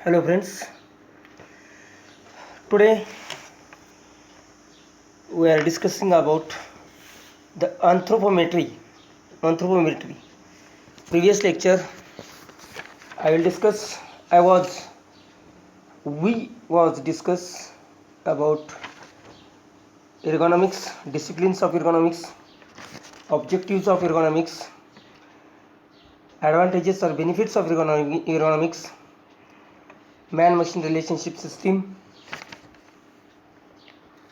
Hello friends, today we are discussing about the anthropometry. Previous lecture I will discuss I was we was discuss about ergonomics, disciplines of ergonomics, objectives of ergonomics, advantages or benefits of ergonomics, man machine relationship system,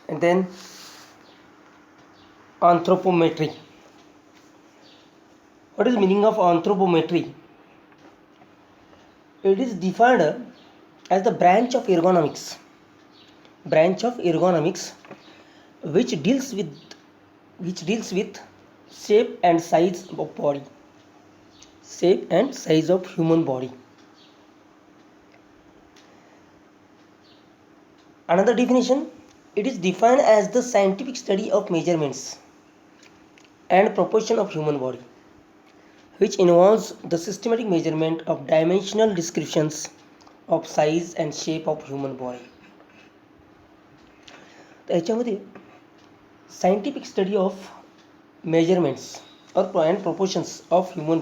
and then anthropometry. What is the meaning of anthropometry? It is defined as the branch of ergonomics which deals with shape and size of body, shape and size of human body. Another definition, it is defined as the scientific study of measurements and proportion of human body, which involves the systematic measurement of dimensional descriptions of size and shape of human body. याच्यामध्ये scientific study of measurements or and proportions of human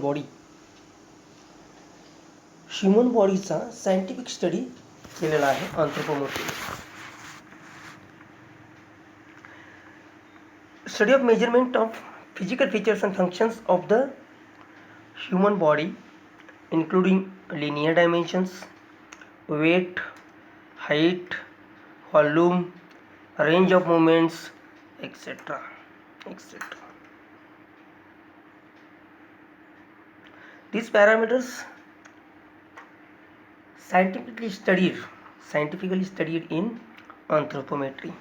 बॉडीचा scientific study केलेला आहे अँथ्रोपोमेट्री. Study of measurement of physical features and functions of the human body, including linear dimensions, weight, height, volume, range of movements, etc. These parameters scientifically studied in anthropometry.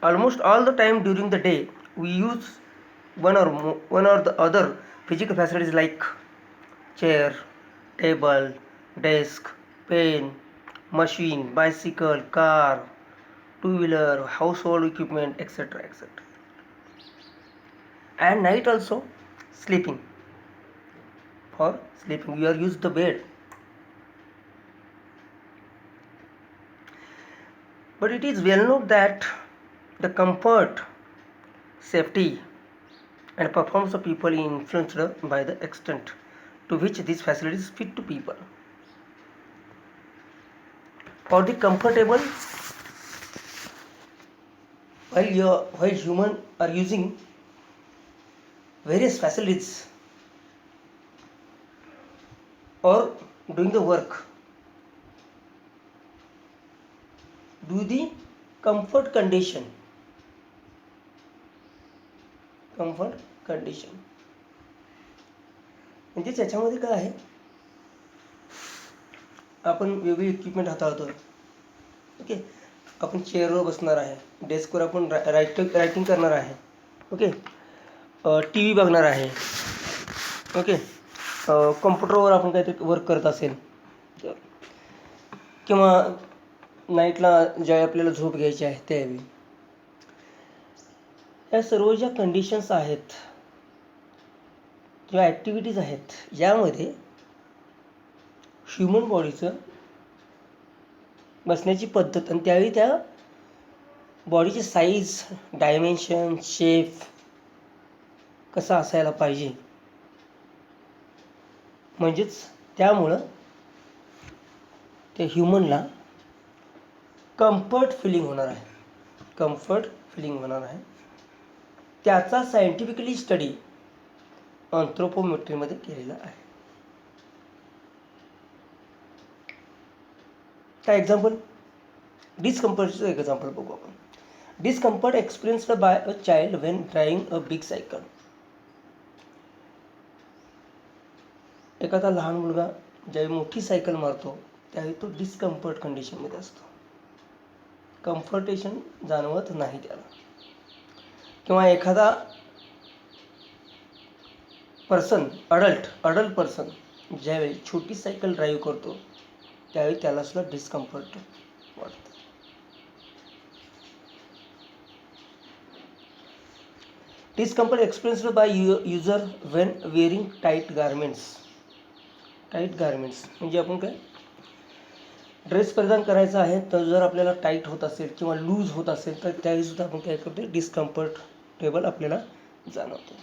Almost all the time during the day we use one or the other physical facilities like chair, table, desk, pen, machine, bicycle, car, two-wheeler, household equipment, etc. And night also sleeping. For sleeping we are used the bed. But it is well known that the comfort, safety and performance of people is influenced by the extent to which these facilities fit to people. For the comfortable, while human are using various facilities or doing the work, do the comfort condition म्हणजे त्याच्यामध्ये काय आहे, आपण वेगवेगळे equipment हाताळतोय. Okay, आपण चेअरवर बसणार आहे, डेस्कवर आपण रायटिंग करणार आहे. ओके, टी व्ही बघणार आहे. ओके, कॉम्प्युटरवर आपण काहीतरी वर्क करत असेल किंवा नाईटला ज्या आपल्याला झोप घ्यायची आहे त्यावेळी, या सर्व ज्या कंडिशन्स आहेत, ज्या ॲक्टिव्हिटीज आहेत, यामध्ये ह्युमन बॉडीचं बसण्याची पद्धत आणि त्यावेळी त्या बॉडीची साईज, डायमेन्शन, शेप कसा असायला पाहिजे, म्हणजेच त्यामुळं त्या ह्युमनला कम्फर्ट फिलिंग होणार आहे. त्याचा सायंटिफिकली स्टडी अँथ्रोपोमेट्रीमध्ये केलेला आहे. काय एक्झाम्पल, डिस्कम्फर्टचं एक्झाम्पल बघू आपण. Discomfort experienced by a child when driving a big cycle. एखादा लहान मुलगा ज्यावेळी मोठी सायकल मारतो त्यावेळी तो डिस्कम्फर्ट कंडिशनमध्ये असतो, कम्फर्टेशन जाणवत नाही त्याला. किंवा एखादा अडल्ट पर्सन ज्यावेळी छोटी सायकल ड्राईव्ह करतो त्यावेळी त्याला सुद्धा डिस्कम्फर्ट वाटतं. Discomfort experienced by user when wearing tight garments. Tight garments म्हणजे आपण काय ड्रेस परिधान करायचा आहे तर जर आपल्याला टाईट होत असेल किंवा लूज होत असेल तर त्यावेळीसुद्धा आपण काय करतो डिस्कम्फर्टेबल आपल्याला जाणवतो.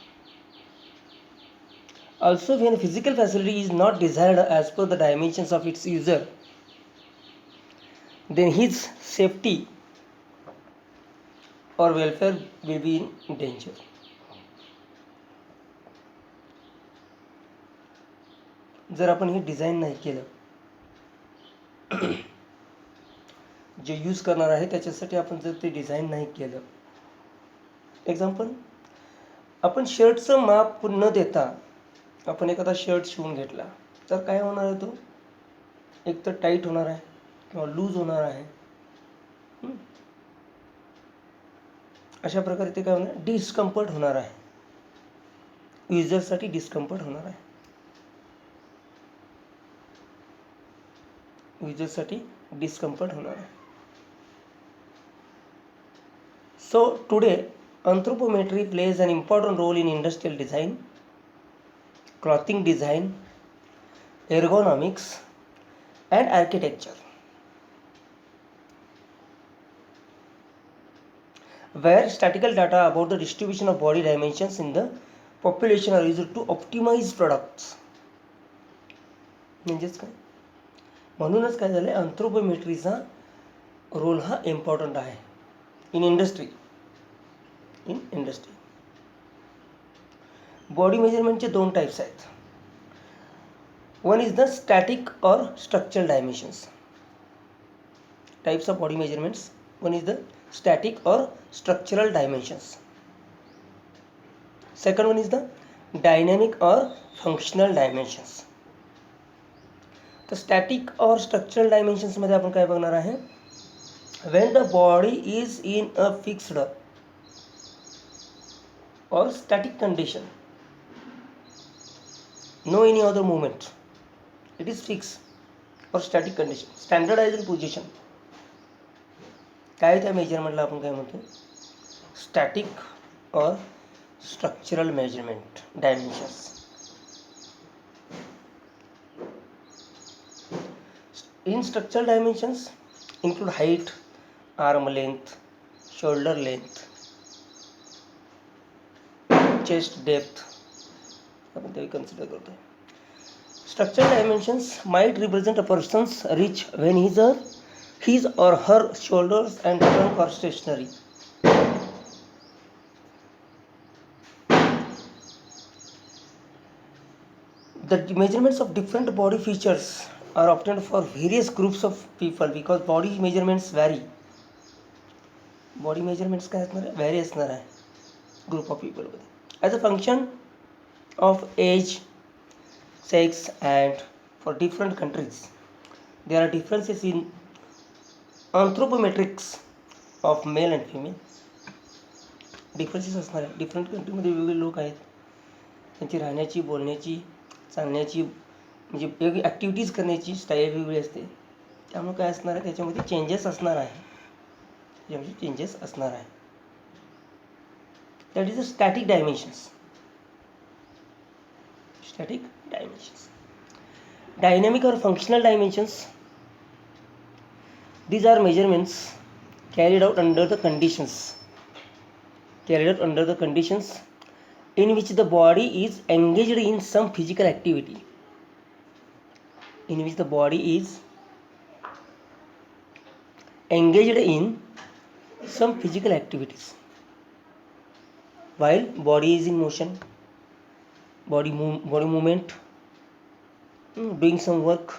Also, when a physical facility is not desired as per the dimensions of its user, then his safety or welfare will be in danger. जर आपण हे डिझाईन नाही केलं, जे यूज करणार आहे त्याच्यासाठी आपण जर ते डिझाईन नाही केलं, एक्झाम्पल आपण शर्टचं माप न देता आपण एखादा शर्ट शिवून घेतला तर काय होणार आहे, तो एक तर टाईट होणार आहे किंवा लूज होणार आहे. अशा प्रकारे ते काय होणार, डिस्कम्फर्ट होणार आहे, युजरसाठी डिस्कम्फर्ट होणार आहे, युजरसाठी डिस्कम्फर्ट होणार आहे. So today anthropometry plays an important role in industrial design, clothing design, ergonomics and architecture, where statistical data about the distribution of body dimensions in the population are used to optimize products. म्हणजेच काय, म्हणूनच काय झालं, अँथ्रोपोमेट्रीचा role हा important आहे in industry. Body मेजरमेंटचे दोन types आहेत. One is the static or structural dimensions. Types of body measurements, one is the static or structural dimensions. Second one is the dynamic or functional dimensions. तर static or structural डायमेन्शन्समध्ये आपण काय बघणार आहे, when the body is in a fixed or static condition, no any other movement, it is fixed or static condition, standardized position, काय त्या मेजरमेंटला आपण काय म्हणतो, static or structural measurement dimensions. In structural dimensions include height, arm length, shoulder length, chest depth, आपण ते consider करतो. Structural dimensions might represent a person's reach when his or her shoulders and trunk are stationary. The measurements of different body features are obtained for various groups of people because body measurements vary. Body measurements काय असणार आहे, vary असणार आहे group of पीपलमध्ये. As a function of age, sex and for different countries there are differences in anthropometrics of male and female. Differences असणार आहे. Different कंट्रीमध्ये वेगवेगळे लोक आहेत, त्यांची राहण्याची, बोलण्याची, चालण्याची, म्हणजे वेगळी ॲक्टिव्हिटीज करण्याची स्टाईल वेगळी असते. त्यामुळे काय असणार आहे, त्याच्यामध्ये चेंजेस असणार आहे. That is a static dimensions. Dynamic और functional dimensions, these are measurements carried out under the conditions in which the body is engaged in some physical activity. While body is in motion, body movement, doing some work,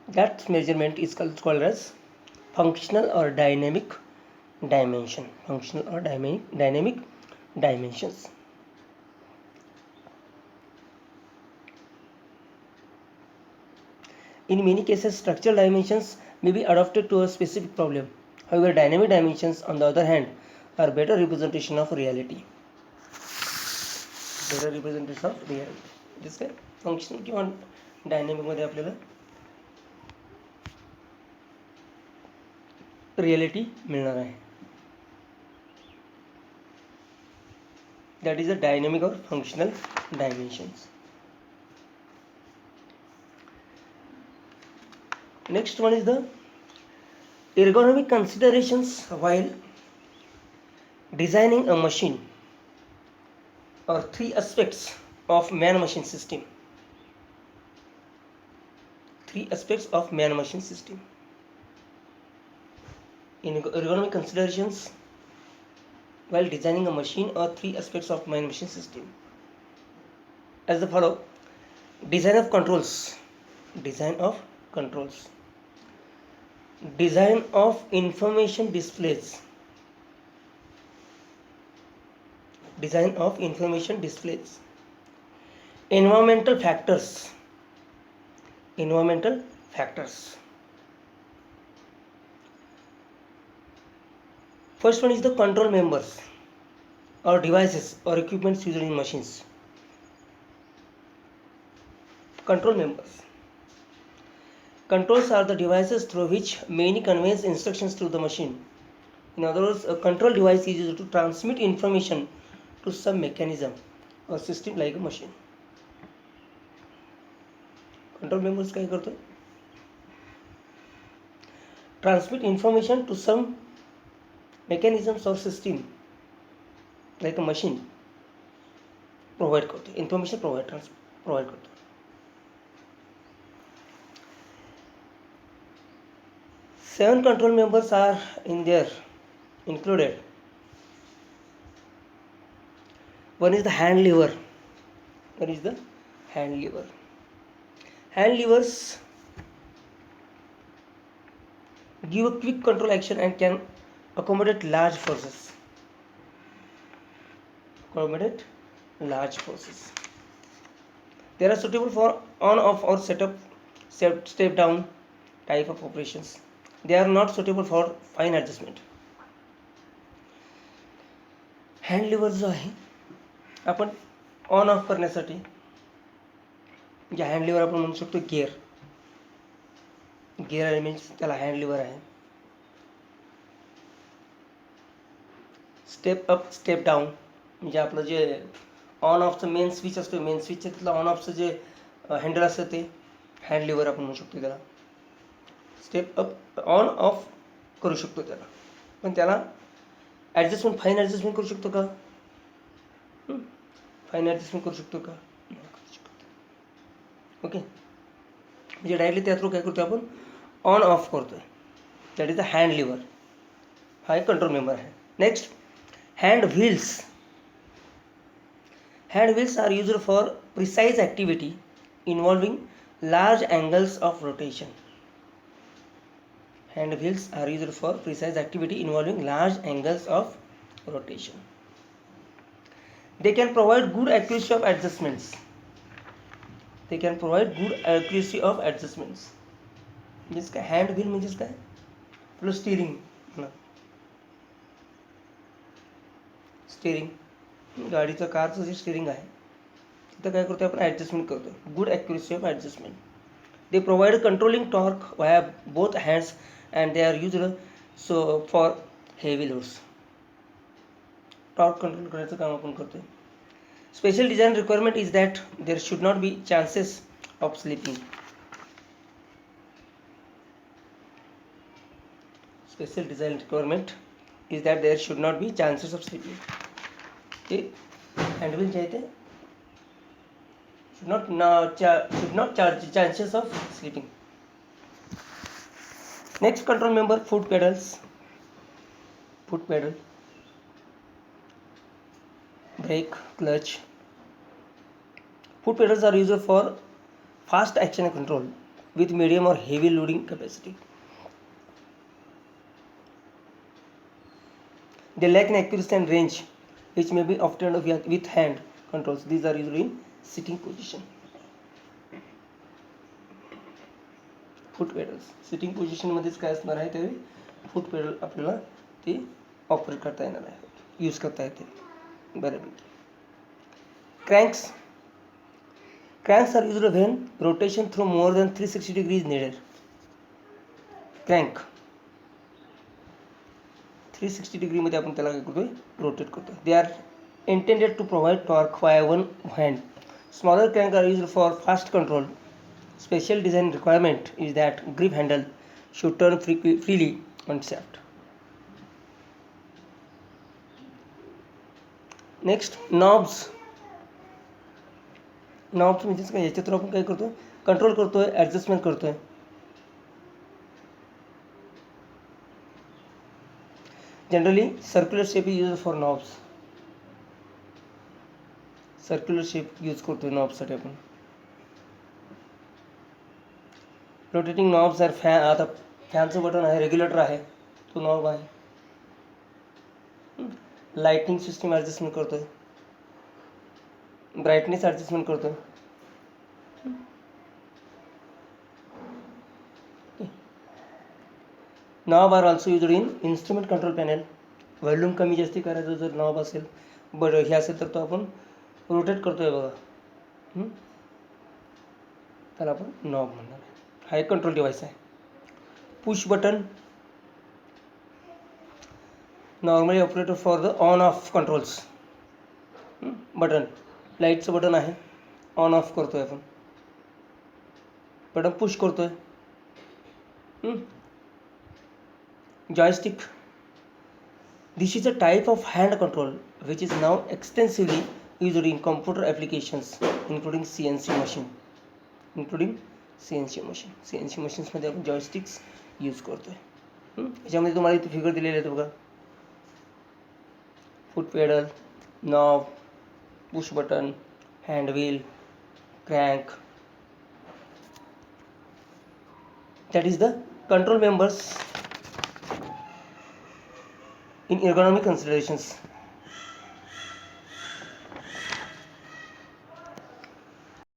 that measurement is called as functional or dynamic dimension. Dynamic dimensions. In many cases, structural dimensions may be adapted to a specific problem. However, dynamic dimensions, on the other hand, are better representation of reality. दिसतंय functional किंवा डायनॅमिकमध्ये आपल्याला reality मिळणार आहे. that is the dynamic or functional dimensions. Next one is the ergonomic considerations while designing a machine, or three aspects of man-machine system. Three aspects of man-machine system. In ergonomic considerations while designing a machine, or three aspects of man-machine system as the follow: design of controls, design of controls, design of information displays, design of information displays, environmental factors, environmental factors. First one is the control members or devices or equipments used in machines. Control members. Controls are the devices through which many conveys instructions to the machine. In other words, a control device is used to transmit information to some mechanism or system like a machine. Control members काय करतो? Transmit information to some mechanisms or system like a machine. Provide करतो. Information provide करतो. Seven control members are in there included. One is the hand lever. One is the hand lever. Hand levers give a quick control action and can accommodate large forces. Accommodate large forces. They are suitable for on-off or step down type of operations. They are not suitable for fine adjustment. Hand lever जो आहे आपण on of करण्यासाठी जे hand liver आपण म्हणू शकतो gear elements त्याला hand liver आहे. Step up step down म्हणजे आपलं जे ऑन ऑफचं मेन स्विच असतो, मेन स्विचच्या तिथलं ऑन ऑफचं जे हँडल असतं ते हँड लिव्हर आपण म्हणू शकतो त्याला. स्टेप अप ऑन ऑफ करू शकतो त्याला, पण त्याला ॲडजस्टमेंट फाईन ॲडजस्टमेंट करू शकतो का? फाईन ॲडजस्टमेंट करू शकतो का? ओके, म्हणजे डायरेक्टली त्या थ्रू काय करतो आपण ऑन ऑफ करतोय. That is the hand lever. हा एक कंट्रोल मेंबर आहे. Next hand wheels. Hand wheels are used for precise activity involving large angles of rotation. Hand wheels are used for precise activity involving large angles of rotation. They can provide good accuracy of adjustments. They can provide good accuracy of adjustments. This काय hand wheel म्हणजेच काय? आपलं steering. Steering गाडीचं कारचं जे steering आहे तिथं काय करतो आपण ॲडजस्टमेंट करतो. Good accuracy of adjustment. They provide controlling torque via both hands and they are used so for heavy loads. Torque control करायचं काम आपण करतोय. Special design requirement is that there should not be chances of slipping. Special design requirement is that there should not be chances of slipping. ते handwheel जे आहे ते should not charge chances of slipping. Next control member, foot pedals. Foot pedal, brake, clutch. Foot pedals are used for fast action control with medium or heavy loading capacity. They lack in accuracy and range which may be obtained with hand controls. These are usually in sitting position. Foot pedals sitting पोझिशनमध्येच काय असणार आहे ते फूट pedal आपल्याला ते operate करता येणार आहे, यूज करता येते बऱ्यापैकी. Cranks. Cranks are used when rotation through more than 360 degrees needed. Crank 360 डिग्रीमध्ये आपण त्याला काय करतोय रोटेट करतोय. They are intended to provide torque via one hand. Smaller cranks are used for fast control. Special design requirement is that grip handle should turn freely on shaft. Next, knobs. knobs म्हणजेच काय, याच्यातून आपण काय करतो, control करतोय, adjustment करतोय. Generally circular shape is use for knobs. Circular shape use करतोय knobsसाठी आपण. रोटेटिंग knobs आहे. आता फॅनचं बटन आहे, रेग्युलेटर आहे, तो नॉब आहे. लाइटिंग सिस्टम ॲडजस्टमेंट करतोय, ब्राइटनेस ॲडजस्टमेंट करतोय. Knobs are also used in instrument control panel. Volume कमी जास्ती करायचं जर नॉब असेल, बरं हे असेल तर तो आपण रोटेट करतोय बघा, त्याला आपण नॉब म्हणणार आहे. हा एक कंट्रोल डिव्हाइस आहे. Push button normally operator for the on off controls. Button लाईटचं बटन आहे, ऑन ऑफ करतोय आपण, बटन पुश करतोय. joystick, this is a type of hand control which is now extensively used in computer applications including CNC machines मध्ये आपण joysticks use करतोय. याच्यामध्ये तुम्हाला इथे फिगर दिलेले आहेत बघा, foot pedal, knob, push button, hand wheel, crank. that is the control members in ergonomic considerations.